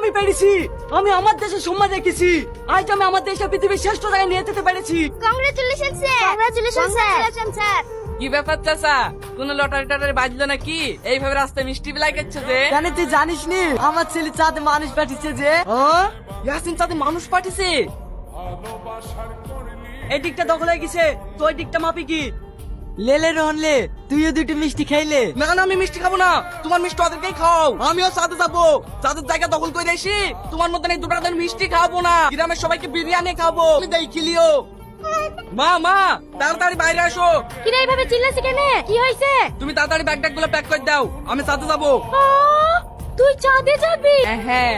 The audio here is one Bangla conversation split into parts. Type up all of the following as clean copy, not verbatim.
আমি পেরেছি। আমি আমার দেশের সম্মান রেখেছি। আজ আমি আমার দেশে পৃথিবীর শ্রেষ্ঠ জায়গায় নিয়ে যেতে পেরেছি। Congratulation sir, congratulation sir. কি ব্যাপার চাচা, কোন লটারি টটারি বাজলো নাকি? এইভাবে রাস্তায় মিষ্টি বিলাই করছে যে? জানি তুই জানিস নি আমার ছেলে চাঁদে মানুষ পাঠিয়েছে যে। ইয়াসিন চাঁদে মানুষ পাঠিয়েছে? এই দিকটা দখল হয়ে গেছে, তো ওই দিকটা মাপি কি? লেলে রহনলে তুইও দুটো মিষ্টি খাইলে। না না, আমি মিষ্টি খাবো না, তোমার মিষ্টি ওদেরকেই খাও। আমিও চাঁদে যাবো, চাঁদের জায়গা দখল করে এসি তোমার মতন এই দুটো দিন মিষ্টি খাবো না, গ্রামের সবাইকে বিরিয়ানি খাবো। তুমি দেখিলিও। মা তাড়াতাড়ি বাইরে আসো। কিরে এইভাবে চিল্লাছিস কেন? কি হয়েছে? তুমি তাড়াতাড়ি ব্যাগ ট্যাগ গুলো প্যাক করে দাও, আমি চাঁদে যাবো। তুই চাঁদে যাবি? হ্যাঁ।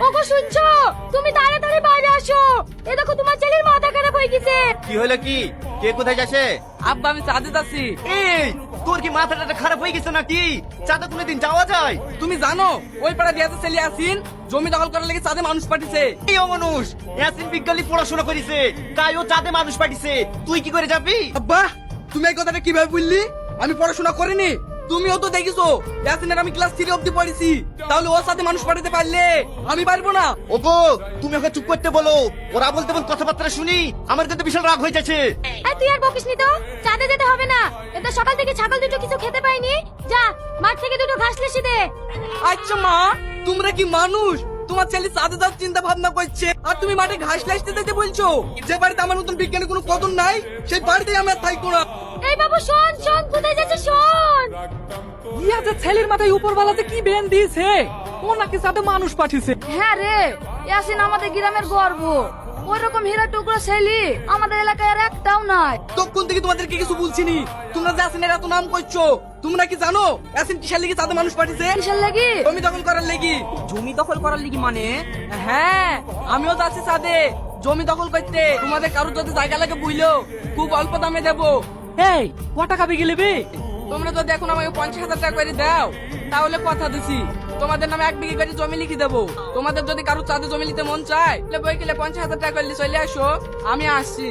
ওগো শুনছো? তুমি তাড়াতাড়ি বাইরে আসো। এ দেখো তোমার ছেলের মাথা খারাপ হয়ে গেছে। কি হলো কি? কে কোথায় যাচ্ছে? আব্বা আমি চাঁদে যাচ্ছি। এই তোর কি মাথাটা খারাপ হয়ে গেছে নাকি? চাঁদে কোনোদিন যাওয়া যায়? তুমি জানো ওই পাড়া দিয়ে ছেলে আসিন জমি দখল করার লেগে চাঁদে মানুষ পাঠিয়েছে। এই অমানুষ ইয়াসিন বিজ্ঞানী পড়াশোনা করেছে, তাই ও চাঁদে মানুষ পাঠিয়েছে। তুই কি করে যাবি? আব্বা তুমি এই কথাটা কিভাবে বললি? আমি পড়াশোনা করিনি, তুমিও তো দেখিছো ইয়াসিনের আমি ক্লাস 3 অবধি পড়েছি, তাহলে ওর সাথে মানুষ পাঠাতে পারলে আমি পারবো না? ওগো তুমি ওকে চুপ করতে বলো, ওরা বলতে বল কথাবার্তা শুনি আমার কিন্তু বিশাল রাগ হয়ে যাচ্ছে। তুই আর বকিস নি তো, চাঁদে যেতে হবে না। এটা সকাল থেকে ছাগল দুটো কিছু খেতে পাইনি। যা মাঠ থেকে দুটো ঘাস লেসে দে। আচ্ছা মা, তোমরা কি মানুষ? তোমার ছেলে চাঁদে যাওয়ার চিন্তা ভাবনা করছে আর তুমি মাঠে ঘাস লাইতে দিতে বলছো? যে বাড়িতে আমার মতন বিজ্ঞানের কোনো কদর নাই সেই বাড়িতেই আমি আর থাকবো না। এই বাবু শোন শোন, কোথায় যাচ্ছে শোন। ইয়া যে ছেলের মাথায় উপরওয়ালাতে কি বেন দিয়েছে, ও নাকি সাথে মানুষ পাঠিয়েছে। হ্যাঁ রে, ইয়াসিন আমাদের গ্রামের গর্ব। ওই রকম হীরা টুকরো ছেলে আমাদের এলাকায় আর একটাও নাই। তখন থেকে তোমাদেরকে কিছু বলছিনি, তোমরা যে ইয়াসিনের এত নাম করছো। তোমরা কি জানো ইয়াসিন কিসের লেগে চাঁদে মানুষ পাঠিয়েছে? কিসের লাগি? জমি দখল করার লেগে। জমি দখল করার লেগে মানে? হ্যাঁ, আমিও যাচ্ছি চাঁদে জমি দখল করতে। তোমাদের কারোর যদি জায়গা লাগে বুঝলো খুব অল্প দামে দেবো। এই ক টাকা বিঘে নেবে? তোমরা যদি এখন আমাকে 50,000 টাকা করে দাও তাহলে কথা দিছি তোমাদের নামে 1 বিঘে করে জমি লিখে দেবো। তোমাদের যদি কারো চাঁদে জমি নিতে মন চায় তাহলে বই গেলে 50,000 টাকা করলে চলে আসো, আমি আসছি।